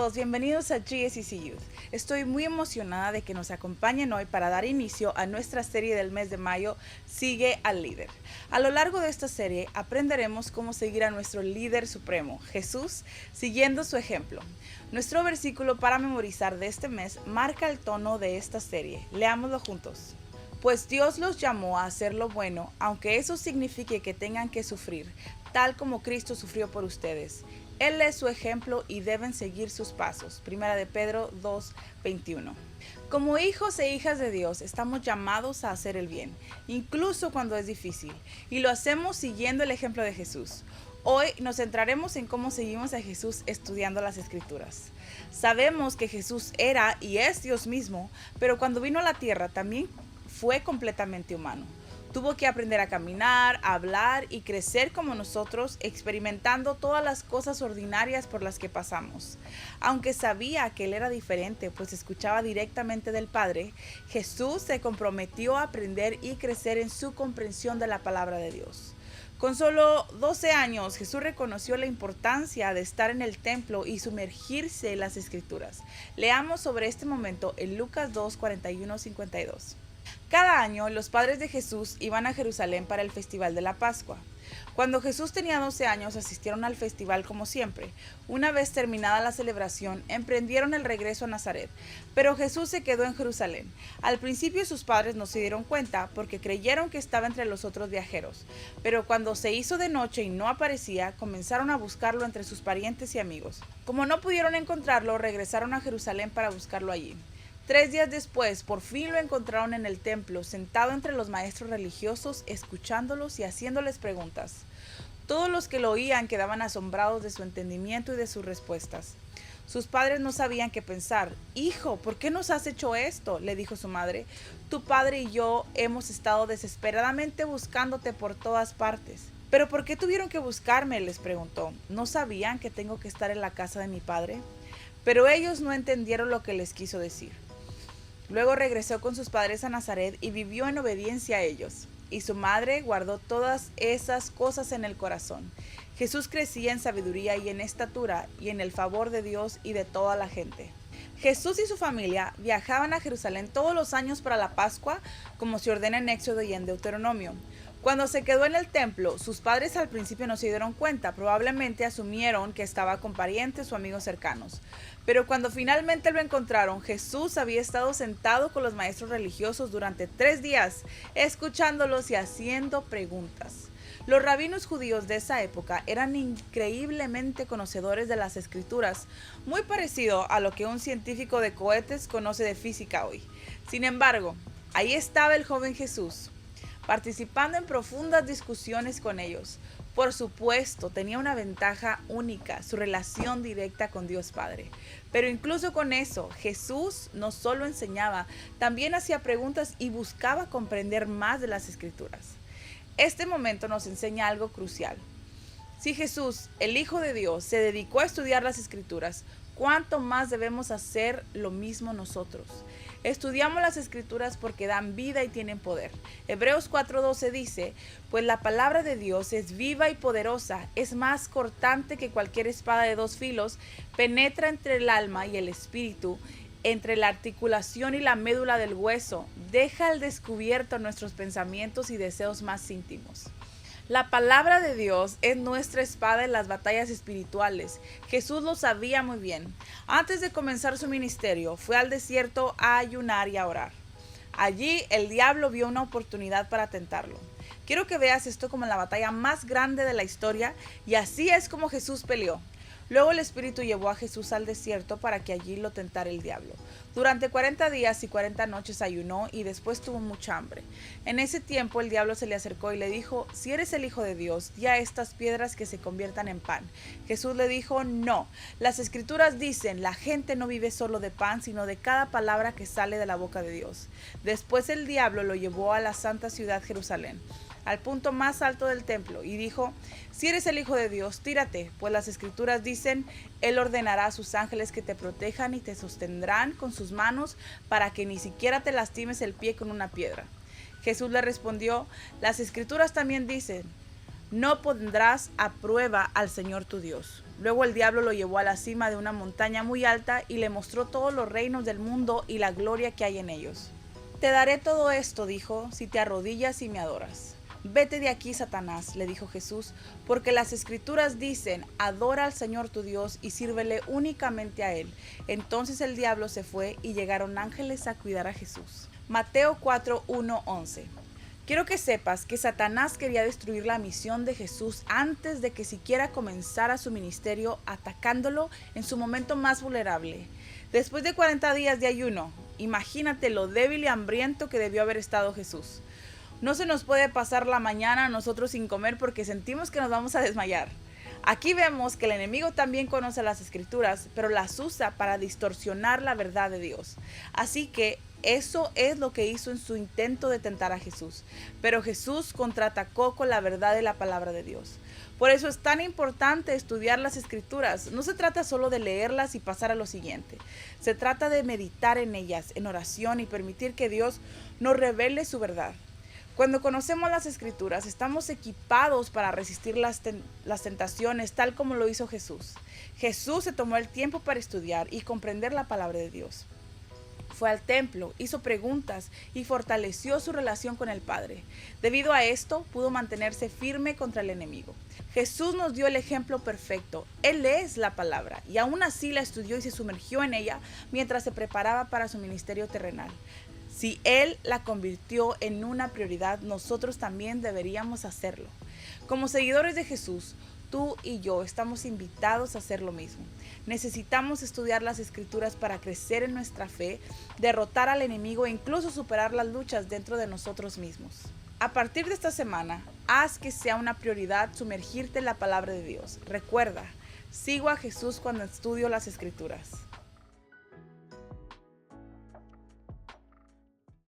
todos, bienvenidos a GSCC Youth. Estoy muy emocionada de que nos acompañen hoy para dar inicio a nuestra serie del mes de mayo, Sigue al Líder. A lo largo de esta serie aprenderemos cómo seguir a nuestro líder supremo, Jesús, siguiendo su ejemplo. Nuestro versículo para memorizar de este mes marca el tono de esta serie. Leámoslo juntos. Pues Dios los llamó a hacer lo bueno, aunque eso signifique que tengan que sufrir, tal como Cristo sufrió por ustedes. Él es su ejemplo y deben seguir sus pasos. Primera de Pedro 2:21. Como hijos e hijas de Dios, estamos llamados a hacer el bien, incluso cuando es difícil, y lo hacemos siguiendo el ejemplo de Jesús. Hoy nos centraremos en cómo seguimos a Jesús estudiando las Escrituras. Sabemos que Jesús era y es Dios mismo, pero cuando vino a la tierra también fue completamente humano. Tuvo que aprender a caminar, a hablar y crecer como nosotros, experimentando todas las cosas ordinarias por las que pasamos. Aunque sabía que Él era diferente, pues escuchaba directamente del Padre, Jesús se comprometió a aprender y crecer en su comprensión de la palabra de Dios. Con solo 12 años, Jesús reconoció la importancia de estar en el templo y sumergirse en las Escrituras. Leamos sobre este momento en Lucas 2:41-52. Cada año, los padres de Jesús iban a Jerusalén para el Festival de la Pascua. Cuando Jesús tenía 12 años, asistieron al festival como siempre. Una vez terminada la celebración, emprendieron el regreso a Nazaret. Pero Jesús se quedó en Jerusalén. Al principio sus padres no se dieron cuenta porque creyeron que estaba entre los otros viajeros. Pero cuando se hizo de noche y no aparecía, comenzaron a buscarlo entre sus parientes y amigos. Como no pudieron encontrarlo, regresaron a Jerusalén para buscarlo allí. 3 días después, por fin lo encontraron en el templo, sentado entre los maestros religiosos, escuchándolos y haciéndoles preguntas. Todos los que lo oían quedaban asombrados de su entendimiento y de sus respuestas. Sus padres no sabían qué pensar. «Hijo, ¿por qué nos has hecho esto?», le dijo su madre. «Tu padre y yo hemos estado desesperadamente buscándote por todas partes». «¿Pero por qué tuvieron que buscarme?», les preguntó. «¿No sabían que tengo que estar en la casa de mi padre?». Pero ellos no entendieron lo que les quiso decir. Luego regresó con sus padres a Nazaret y vivió en obediencia a ellos. Y su madre guardó todas esas cosas en el corazón. Jesús crecía en sabiduría y en estatura y en el favor de Dios y de toda la gente. Jesús y su familia viajaban a Jerusalén todos los años para la Pascua, como se ordena en Éxodo y en Deuteronomio. Cuando se quedó en el templo, sus padres al principio no se dieron cuenta, probablemente asumieron que estaba con parientes o amigos cercanos. Pero cuando finalmente lo encontraron, Jesús había estado sentado con los maestros religiosos durante 3 días, escuchándolos y haciendo preguntas. Los rabinos judíos de esa época eran increíblemente conocedores de las Escrituras, muy parecido a lo que un científico de cohetes conoce de física hoy. Sin embargo, ahí estaba el joven Jesús, participando en profundas discusiones con ellos. Por supuesto, tenía una ventaja única, su relación directa con Dios Padre. Pero incluso con eso, Jesús no solo enseñaba, también hacía preguntas y buscaba comprender más de las Escrituras. Este momento nos enseña algo crucial. Si Jesús, el Hijo de Dios, se dedicó a estudiar las Escrituras, ¿cuánto más debemos hacer lo mismo nosotros? Estudiamos las Escrituras porque dan vida y tienen poder. Hebreos 4:12 dice, pues la palabra de Dios es viva y poderosa, es más cortante que cualquier espada de 2 filos, penetra entre el alma y el espíritu, entre la articulación y la médula del hueso, deja al descubierto nuestros pensamientos y deseos más íntimos. La palabra de Dios es nuestra espada en las batallas espirituales. Jesús lo sabía muy bien. Antes de comenzar su ministerio, fue al desierto a ayunar y a orar. Allí el diablo vio una oportunidad para tentarlo. Quiero que veas esto como la batalla más grande de la historia, y así es como Jesús peleó. Luego el Espíritu llevó a Jesús al desierto para que allí lo tentara el diablo. Durante 40 días y 40 noches ayunó y después tuvo mucha hambre. En ese tiempo el diablo se le acercó y le dijo, si eres el Hijo de Dios, di a estas piedras que se conviertan en pan. Jesús le dijo, no, las Escrituras dicen, la gente no vive solo de pan, sino de cada palabra que sale de la boca de Dios. Después el diablo lo llevó a la santa ciudad Jerusalén, al punto más alto del templo, y dijo, si eres el Hijo de Dios, tírate, pues las Escrituras dicen, Él ordenará a sus ángeles que te protejan y te sostendrán con sus manos para que ni siquiera te lastimes el pie con una piedra. Jesús le respondió, las Escrituras también dicen, no pondrás a prueba al Señor tu Dios. Luego el diablo lo llevó a la cima de una montaña muy alta y le mostró todos los reinos del mundo y la gloria que hay en ellos. Te daré todo esto, dijo, si te arrodillas y me adoras. Vete de aquí, Satanás, le dijo Jesús, porque las Escrituras dicen, adora al Señor tu Dios y sírvele únicamente a Él. Entonces el diablo se fue y llegaron ángeles a cuidar a Jesús. Mateo 4, 1, 11. Quiero que sepas que Satanás quería destruir la misión de Jesús antes de que siquiera comenzara su ministerio, atacándolo en su momento más vulnerable. Después de 40 días de ayuno, imagínate lo débil y hambriento que debió haber estado Jesús. No se nos puede pasar la mañana a nosotros sin comer porque sentimos que nos vamos a desmayar. Aquí vemos que el enemigo también conoce las Escrituras, pero las usa para distorsionar la verdad de Dios. Así que eso es lo que hizo en su intento de tentar a Jesús. Pero Jesús contraatacó con la verdad de la palabra de Dios. Por eso es tan importante estudiar las Escrituras. No se trata solo de leerlas y pasar a lo siguiente. Se trata de meditar en ellas, en oración y permitir que Dios nos revele su verdad. Cuando conocemos las Escrituras, estamos equipados para resistir las tentaciones, tal como lo hizo Jesús. Jesús se tomó el tiempo para estudiar y comprender la palabra de Dios. Fue al templo, hizo preguntas y fortaleció su relación con el Padre. Debido a esto, pudo mantenerse firme contra el enemigo. Jesús nos dio el ejemplo perfecto. Él es la palabra y aún así la estudió y se sumergió en ella mientras se preparaba para su ministerio terrenal. Si Él la convirtió en una prioridad, nosotros también deberíamos hacerlo. Como seguidores de Jesús, tú y yo estamos invitados a hacer lo mismo. Necesitamos estudiar las Escrituras para crecer en nuestra fe, derrotar al enemigo e incluso superar las luchas dentro de nosotros mismos. A partir de esta semana, haz que sea una prioridad sumergirte en la palabra de Dios. Recuerda, sigo a Jesús cuando estudio las Escrituras.